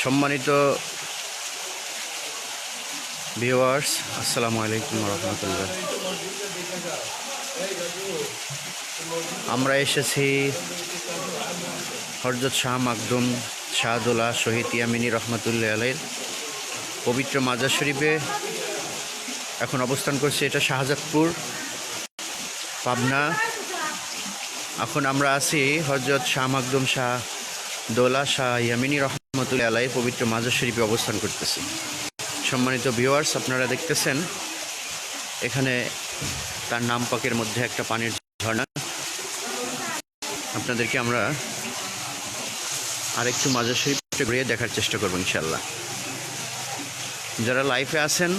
সম্মানিত ভিউয়ার্স, আসসালামু আলাইকুম রহমতুল্লাহ। আমরা এসেছি হযরত শাহ মাকদুম শাহদৌলা শহীদ ইয়ামিনী রহমতুল্লাহ আলাইহির পবিত্র মাজার শরীফে এখন অবস্থান করছি। এটা শাহজাদপুর, পাবনা। এখন আমরা আছি হযরত শাহ মাকদুম শাহদৌলা শাহ ইয়ামিনী রহমতুল্লাহ আলাইহির পবিত্র মাজার শরীফে অবস্থান করতেছি। সম্মানিত ভিউয়ার্স, আপনারা দেখতেছেন এখানে তার নাম পাকের মধ্যে একটা পানির ঝর্ণা। আপনাদেরকে আমরা আরেকটু মাজার শরীফটা ঘুরিয়ে দেখার চেষ্টা করবো ইনশাল্লাহ। যারা লাইভে আছেন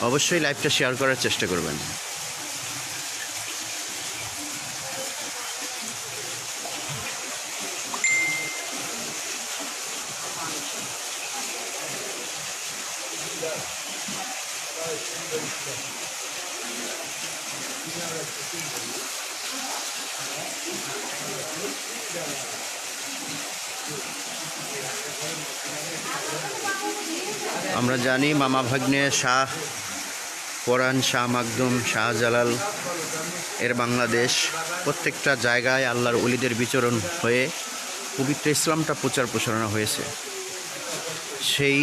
অবশ্যই লাইভটা শেয়ার করার চেষ্টা করবেন। আমরা জানি মামা ভাগ্নে শাহ পরাণ শাহ মাকদুম শাহজালাল এর বাংলাদেশ প্রত্যেকটা জায়গায় আল্লাহর ওলিদের বিচরণ হয়ে পবিত্র ইসলামটা প্রচার প্রসারণা হয়েছে। সেই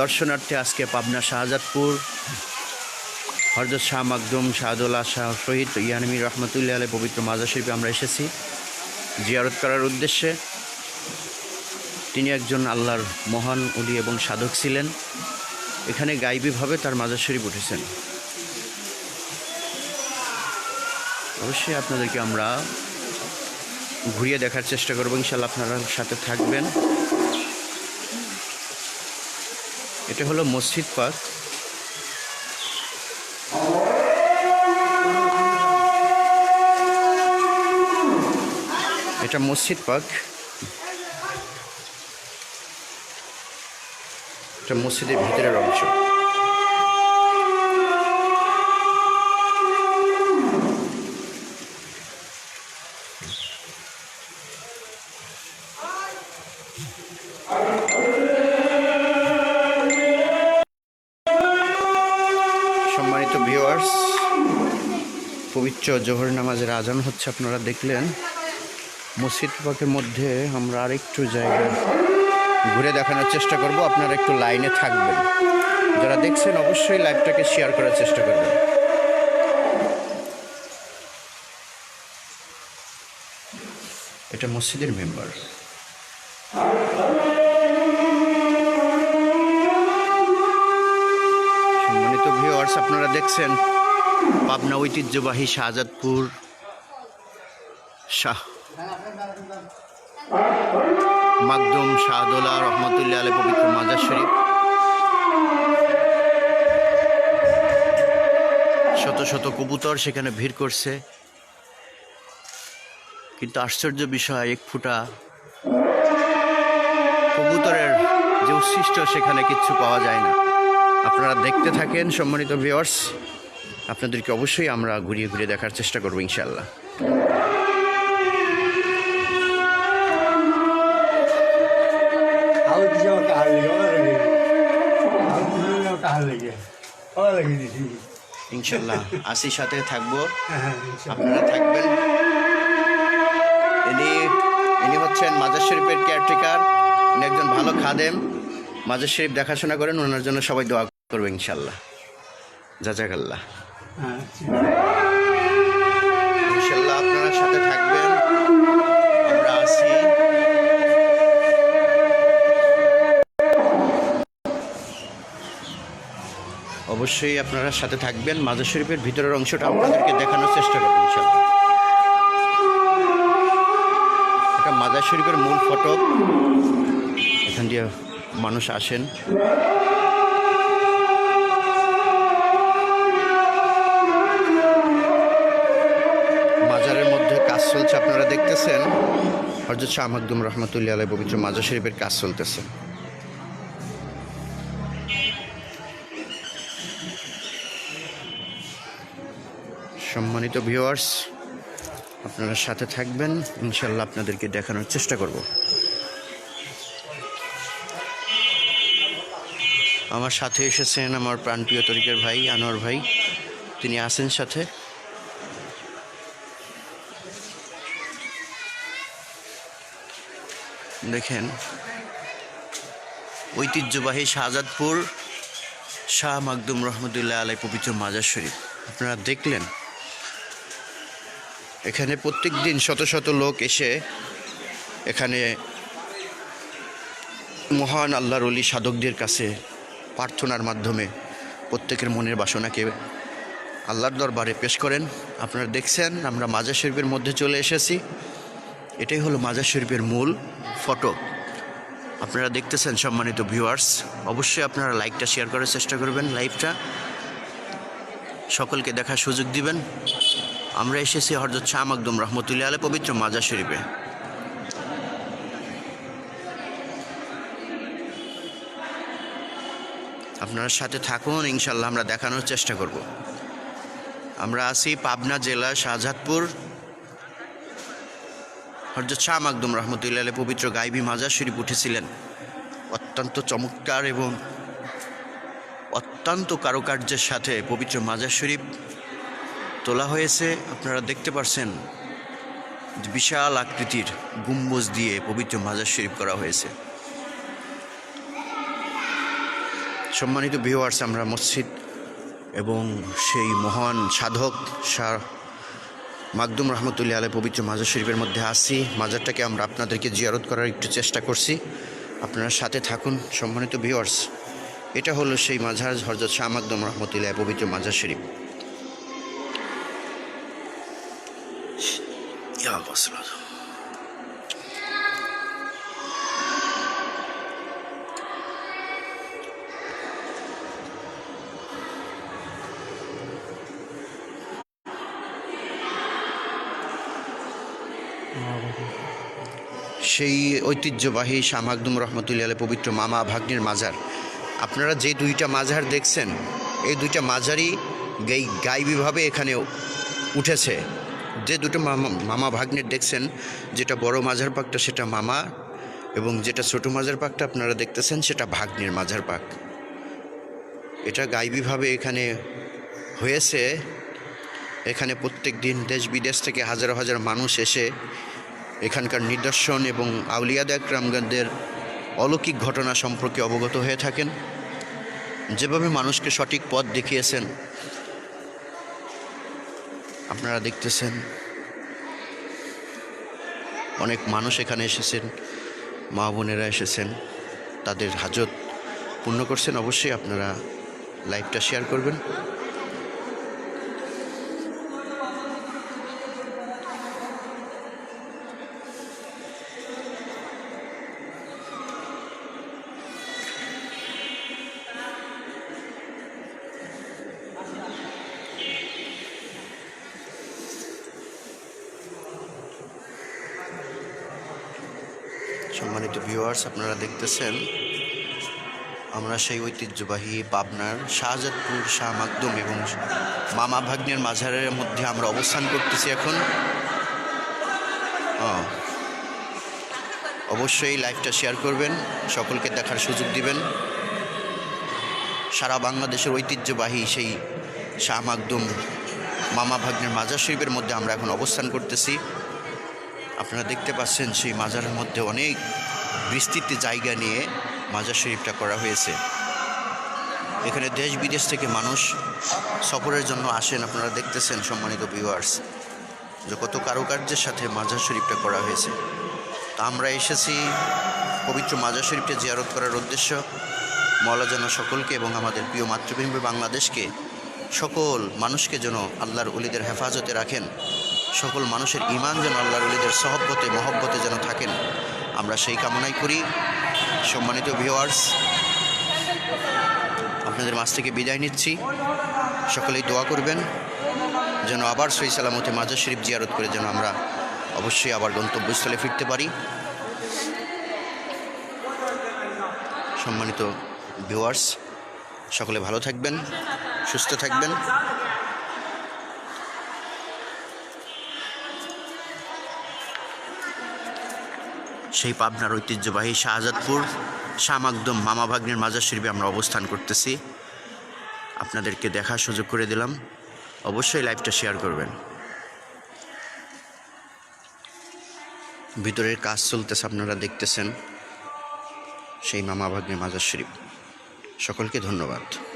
দর্শনার্থে আজকে পাবনা শাহজাদপুর হযরত শাহ মাকদুম শাহদৌলা শাহ শহীদ ইয়ামিনী রহমতুল্লাহ আলাইহি পবিত্র মাজার শরীফে আমরা এসেছি জিয়ারত করার উদ্দেশ্যে। তিনি একজন আল্লাহর মহান ওলি এবং সাধক ছিলেন। এখানে গাইবীভাবে তার মাজার শরীফ উঠেছেন। অবশ্যই আপনাদেরকে আমরা ঘুরিয়ে দেখার চেষ্টা করবো ইনশাল্লাহ, আপনারা সাথে থাকবেন। এটা হলো মসজিদ পাক। এটা মসজিদ পাক, এটা মসজিদের ভিতরের অংশ। সম্মানিত ভিউয়ার্স, পবিত্র জোহর নামাজের আজান হচ্ছে, আপনারা দেখলেন। মসজিদ পাকের মধ্যে আমরা আরেকটু জায়গা ঘুরে দেখানোর চেষ্টা করব। আপনারা একটু লাইনে থাকবেন। যারা দেখছেন অবশ্যই লাইভটাকে শেয়ার করার চেষ্টা করবেন। এটা মসজিদের মেম্বার। সম্মানিত ভিউয়ার্স, আপনারা দেখছেন পাবনা ঐতিহ্যবাহী শাহজাদপুর শাহ মাকদুম শাহদৌলা রহমতুল্লাহ আলাইহি পবিত্র মাজার শরীফ। শত শত কবুতর সেখানে ভিড় করছে, কিন্তু আশ্চর্য বিষয়, এক ফুটা কবুতরের যে উচ্ছিষ্ট সেখানে কিচ্ছু পাওয়া যায় না। আপনারা দেখতে থাকেন সম্মানিত ভিউয়ার্স, আপনাদেরকে অবশ্যই আমরা ঘুরিয়ে ঘুরিয়ে দেখার চেষ্টা করবো ইনশাল্লাহ। ইনশাল্লাহ আসির সাথে থাকবো, আপনারা থাকবেন। ইনি হচ্ছেন মাজার শরীফের কেয়ারটেকার। উনি একজন ভালো খাদেম, মাজার শরীফ দেখাশোনা করেন। ওনার জন্য সবাই দোয়া করবে ইনশাল্লাহ। জাযাকাল্লাহ। ইনশাল্লাহ আপনারা সাথে থাকবেন। আমরা আছি অবশ্যই, আপনারা সাথে থাকবেন। মাজার শরীফের ভিতরের অংশটা আপনাদেরকে দেখানোর চেষ্টা করবেন ইনশাল্লাহ। এটা মাজার শরীফের মূল ফটক, এখান দিয়ে মানুষ আসেন। মাজারের মধ্যে কাজ চলছে, আপনারা দেখতেছেন হযরত শাহ মাকদুম রহমতুল্লাহ আলাইহি পবিত্র মাজার শরীফের কাজ চলতেছে। সম্মানিত ভিউয়ার্স, আপনারা সাথে থাকবেন, ইনশাল্লাহ আপনাদেরকে দেখানোর চেষ্টা করব। আমার সাথে এসেছেন আমার প্রাণপ্রিয় তরিকের ভাই আনোয়ার ভাই, তিনি আছেন সাথে। দেখেন ঐতিহ্যবাহী শাহজাদপুর শাহ মাকদুম রহমতুল্লাহ আলাই পবিত্র মাজার শরীফ আপনারা দেখলেন। এখানে প্রত্যেক দিন শত শত লোক এসে এখানে মহান আল্লাহর ওলি সাধকদের কাছে প্রার্থনার মাধ্যমে প্রত্যেকের মনের বাসনাকে আল্লাহর দরবারে পেশ করেন। আপনারা দেখছেন আমরা মাজার শরীফের মধ্যে চলে এসেছি। এটাই হলো মাজার শরীফের মূল ফটো। আপনারা দেখতেছেন সম্মানিত ভিউয়ার্স, অবশ্যই আপনারা লাইকটা শেয়ার করার চেষ্টা করবেন, লাইভটা সকলকে দেখার সুযোগ দিবেন। আমরা এসেছি হযরত শাহ মাকদুম রহমতুল্লাহ আলাইহি পবিত্র মাজার শরীফে। আপনারা সাথে থাকুন, ইনশাল্লাহ আমরা দেখানোর চেষ্টা করব। আমরা আছি পাবনা জেলা শাহজাদপুর হযরত শাহ মাকদুম রহমতুল্লাহ আলাইহি পবিত্র গায়বী মাজার শরীফ উঠেছিলেন। অত্যন্ত চমৎকার এবং অত্যন্ত কারুকার্যের সাথে পবিত্র মাজার শরীফ তোলা হয়েছে। আপনারা দেখতে পাচ্ছেন বিশাল আকৃতির গম্বুজ দিয়ে পবিত্র মাজার শরীফ করা হয়েছে। সম্মানিত ভিউয়ার্স, আমরা মসজিদ এবং সেই মহান সাধক শাহ মাকদুম রহমতুল্লাহ আলাইহি পবিত্র মাজার শরীফের মধ্যে আছি। মাজারটাকে আমরা আপনাদেরকে জিয়ারত করার একটু চেষ্টা করছি, আপনারা সাথে থাকুন। সম্মানিত ভিউয়ার্স, এটা হলো সেই মাজার হযরত শাহ মাকদুম রহমতুল্লাহ পবিত্র মাজার শরীফ। সেই ঐতিহ্যবাহী শাহ মাকদুম রহমতুল্লাহ আলাইহি পবিত্র মামা ভাগ্নের মাজার। আপনারা যে দুইটা মাজার দেখছেন, এই দুইটা মাজারই গায়বীভাবে এখানে উঠেছে। যে দুটো মামা ভাগ্নের দেখছেন, যেটা বড় মাজার পাকটা সেটা মামা, এবং যেটা ছোট মাজার পাকটা আপনারা দেখতেছেন সেটা ভাগ্নের মাজার পাক। এটা গায়বীভাবে এখানে হয়েছে। এখানে প্রত্যেক দিন দেশ বিদেশ থেকে হাজার হাজার মানুষ এসে এখানকার নিদর্শন এবং আউলিয়াদ একরামদের অলৌকিক ঘটনা সম্পর্কে অবগত হয়ে থাকেন। যেভাবে মানুষকে সঠিক পথ দেখিয়েছেন আপনারা দেখতেছেন। অনেক মানুষ এখানে এসেছেন, মা বোনেরা এসেছেন, তাদের হাজত পূর্ণ করছেন। অবশ্যই আপনারা লাইভটা শেয়ার করবেন। সম্মানিত ভিউয়ার্স, আপনারা দেখতেছেন আমরা সেই ঐতিহ্যবাহী পাবনার শাহজাদপুর শাহ মাকদুম এবং মামা ভাগ্নের মাজারের মধ্যে আমরা অবস্থান করতেছি এখন। অবশ্যই লাইভটা শেয়ার করবেন, সকলকে দেখার সুযোগ দিবেন। সারা বাংলাদেশের ঐতিহ্যবাহী সেই শাহ মাকদুম মামা ভাগ্নের মাজার শরীফের মধ্যে আমরা এখন অবস্থান করতেছি। আপনারা দেখতে পাচ্ছেন সেই মাজারের মধ্যে অনেক বিস্তৃত জায়গা নিয়ে মাজার শরীফটা করা হয়েছে। এখানে দেশ বিদেশ থেকে মানুষ সফরের জন্য আসেন। আপনারা দেখতেছেন সম্মানিত ভিউয়ার্স, যে কত কারুকার্যের সাথে মাজার শরীফটা করা হয়েছে। তা আমরা এসেছি পবিত্র মাজার শরীফটা জিয়ারত করার উদ্দেশ্য। মওলা যেন সকলকে এবং আমাদের প্রিয় মাতৃভূমি বাংলাদেশকে, সকল মানুষকে যেন আল্লাহর ওলিদের হেফাজতে রাখেন। সকল মানুষের ঈমান যেন আল্লাহর ওলিদের সহবতে মহব্বতে যেন থাকেন, আমরা সেই কামনাই করি। সম্মানিত ভিউয়ার্স, আপনাদের মাঝ থেকে বিদায় নিচ্ছি। সকলেই দোয়া করবেন যেন আবার সহি সালামতে মাজার শরীফ জিয়ারত করে যেন আমরা অবশ্যই আবার গন্তব্যস্থলে ফিরতে পারি। সম্মানিত ভিউয়ার্স, সকলে ভালো থাকবেন, সুস্থ থাকবেন। সেই পাবনার ঐতিহ্যবাহী শাহজাদপুর শাহ মাকদুম মামা ভাগ্নের মাজার শরীফে আমরা অবস্থান করতেছি। আপনাদেরকে দেখার সুযোগ করে দিলাম, অবশ্যই লাইভটা শেয়ার করবেন। ভিতরের কাজ চলতেছে, আপনারা দেখতেছেন সেই মামা ভাগ্নের মাজার শরীফ। সকলকে ধন্যবাদ।